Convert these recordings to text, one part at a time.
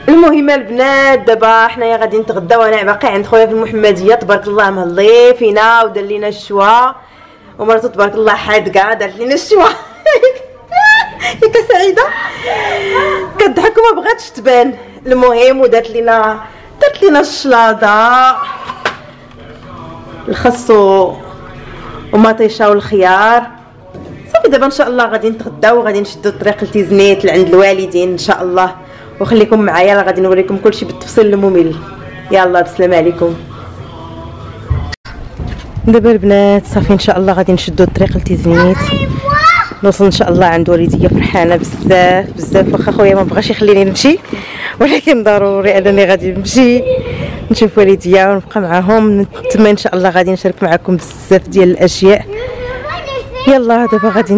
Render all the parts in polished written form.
المهم البنات دابا حنايا غادي نتغداو. انا باقي عند خويا في المحمديه تبارك الله مهلي فينا ودار لينا الشوا، ومرته تبارك الله حادقه دارت لينا الشوا. ياك سعيده كضحك وما بغاتش تبان. المهم ودارت لينا الشلاضه الخس ومطيشه والخيار. صافي دابا ان شاء الله غادي نتغداو وغادي نشدو الطريق لتيزنيت لعند الوالدين ان شاء الله، وخليكم معايا غادي نوريكم كلشي بالتفصيل الممل. يلا بسلام عليكم. دابا البنات صافي ان شاء الله غادي نشدو الطريق لتيزنيت، نوصل ان شاء الله عند والديا. فرحانه بزاف بزاف، واخا خويا ما بغاش يخليني نمشي ولكن ضروري انني غادي نمشي نشوف والديا ونبقى معاهم. تما ان شاء الله غادي نشارك معكم بزاف ديال الاشياء. يلا دابا غادي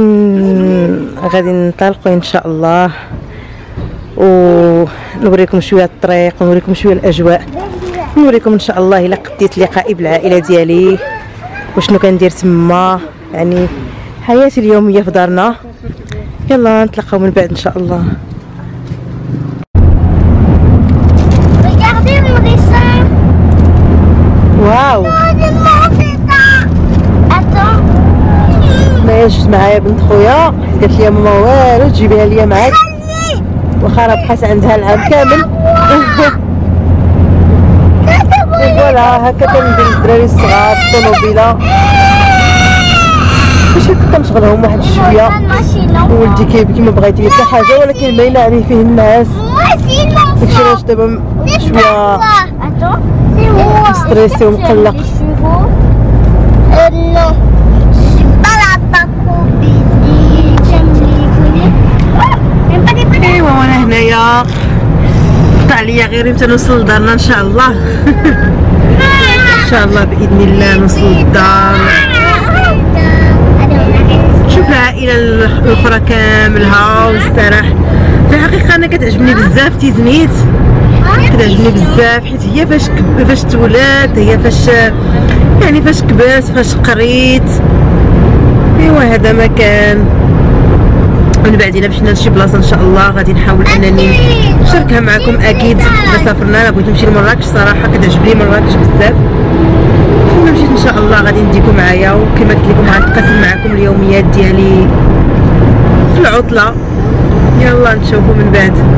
ننطلقوا ان شاء الله، ونوريكم شويه الطريق ونوريكم شويه الاجواء، نوريكم ان شاء الله الا قديت لقائي بالعائله ديالي وشنو كندير تما، يعني حياتي اليوميه في دارنا. يلا نتلاقاو من بعد ان شاء الله. واو ما جبت معايا بنت خويا، قالت لي ماما والو تجيبيها ليا معاك، واخا راه بحث عندها العام كامل. فوالا هكا كندير الدراري الصغار الطوموبيله باش هكا كنشغلهم واحد شويه. ولدي كيبكي ما بغا يدير حتى حاجه، ولكن باينه عليه فيه الناس، داكشي علاش دابا شويه ستريسي ومقلق. ايوا وانا هنايا قطع ليا غير امتى نوصل لدارنا ان شاء الله. ان شاء الله باذن الله نوصل للدار، نشوف العائله الاخرى كاملها ونستراح. في الحقيقه انا كتعجبني بزاف تيزنيت، كتعجبني بزاف حيت هي فاش تولات، هي فاش يعني فاش كبرت فاش قريت. ايوا هذا مكان من بعدين مشينا لشي بلاصه ان شاء الله غادي نحاول انني نشاركها معكم. اكيد الا سافرنا انا بغيت نمشي لمراكش صراحه، كتعجبني مراكش بزاف. فما مشيت ان شاء الله غادي نديكم معايا، وكما قلت لكم غنقسم معكم اليوميات ديالي في العطله. يلا نشوفوا من بعد.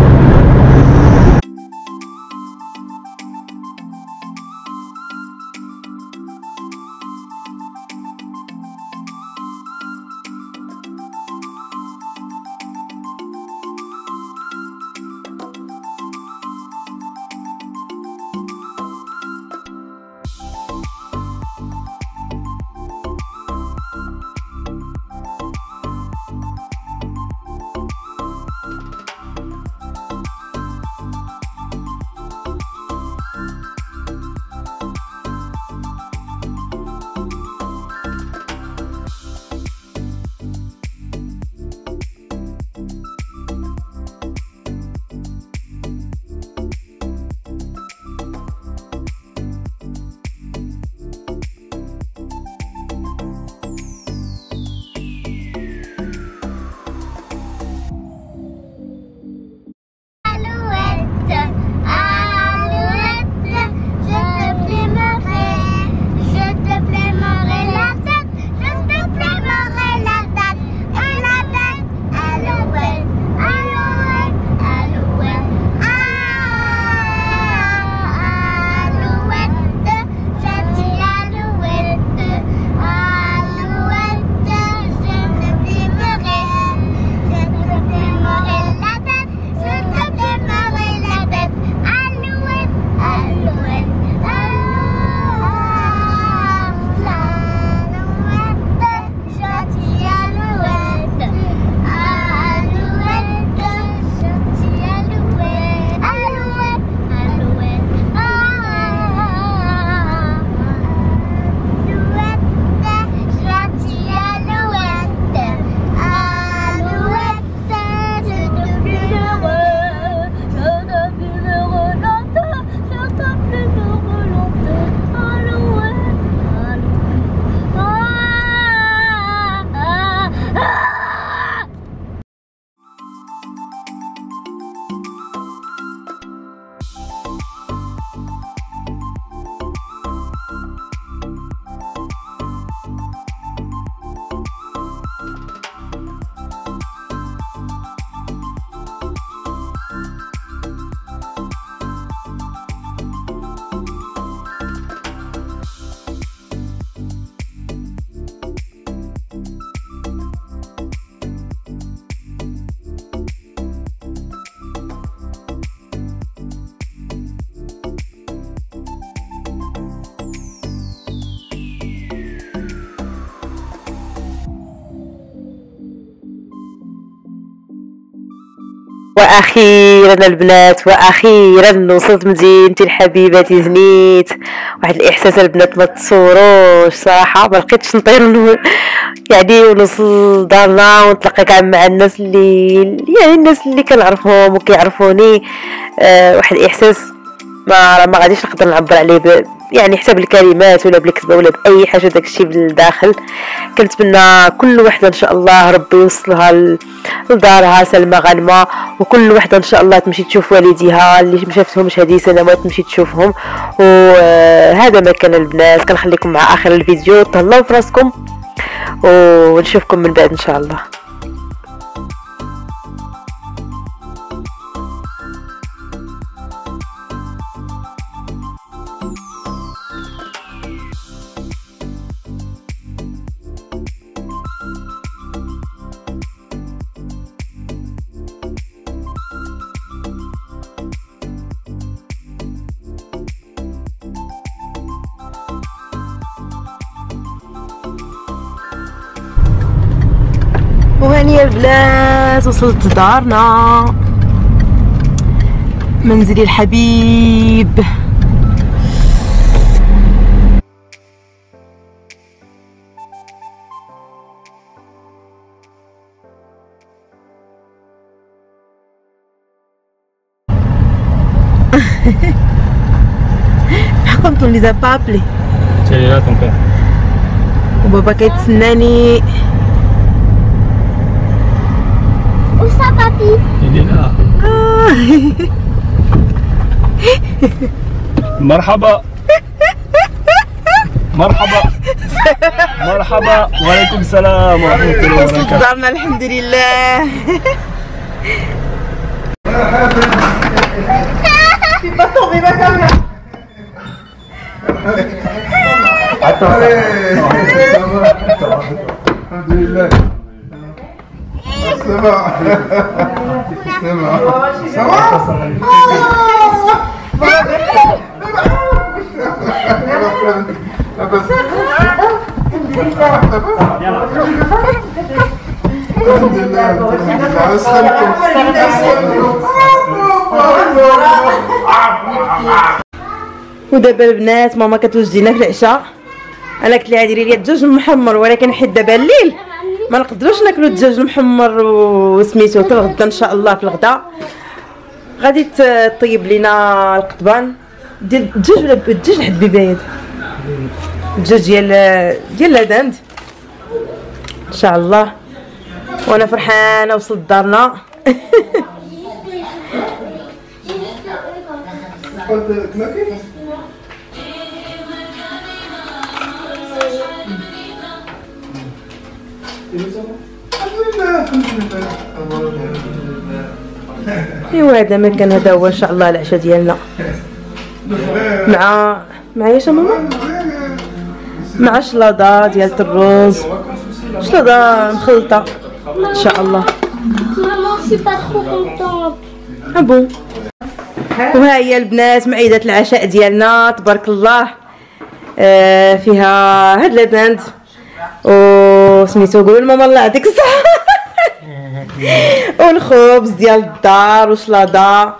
واخيرا البنات، واخيرا وصلت مدينتي الحبيبه تيزنيت. واحد الاحساس البنات ما تصوروش صراحه، ما لقيتش نطير يعني ونوصل دارنا ونتلاقى كاع مع الناس اللي يعني الناس اللي كنعرفهم وكيعرفوني. واحد الاحساس ما غاديش نقدر نعبر عليه يعني حتى بالكلمات ولا بالكتابه ولا باي حاجه. داكشي بالداخل. كنتمنى كل وحده ان شاء الله ربي يوصلها لدارها سلمى غانمه، وكل وحده ان شاء الله تمشي تشوف والديها اللي ما شافتهمش هذه سنوات تمشي تشوفهم. وهذا ما كان البنات، كنخليكم مع اخر الفيديو. تهلاو في راسكم ونشوفكم من بعد ان شاء الله. وهاني البنات، وصلت دارنا منزلي الحبيب. حكمت لي زا بابلي تيلي ton père. وبابا كيتسناني. Où ça, papy? Il est là. مرحبا مرحبا مرحبا وعليكم السلام ورحمة الله وبركاته. دارنا الحمد لله. الحمد لله. Ça va. Ça va. Ça va. ودابا البنات ماما كتوجدينا في العشاء. انا قلت لها ديري لي الدجاج المحمر، ولكن حيت دابا الليل ما نقدروش ناكلوا الدجاج المحمر وسميتو حتى الغدا ان شاء الله. في الغدا غادي تطيب لينا القطبان ديال الدجاج ولا الدجاج الحبيبه هذا الدجاج ديال لادند ان شاء الله. وانا فرحانه وصلت دارنا. ايوا هذا ما كان، هذا هو ان شاء الله العشاء ديالنا مع ايش ماما؟ مع شلاضه ديال الرز، شلاضه مخلطه ان شاء الله. Maman, je suis pas trop contente. بون. وها هي البنات معيدة العشاء ديالنا تبارك الله. فيها هاد لاباند وسميتو قولوا لماما الله يعطيك الصحة. والخبز ديال الدار وشلاضه.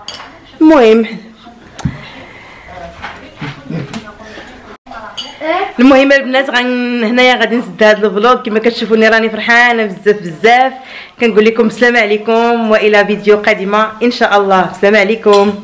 المهم البنات هنايا غادي نسد هذا الفلوق. كما كتشوفوني راني فرحانه بزاف. كنقول لكم السلام عليكم والى فيديو قادمه ان شاء الله. السلام عليكم.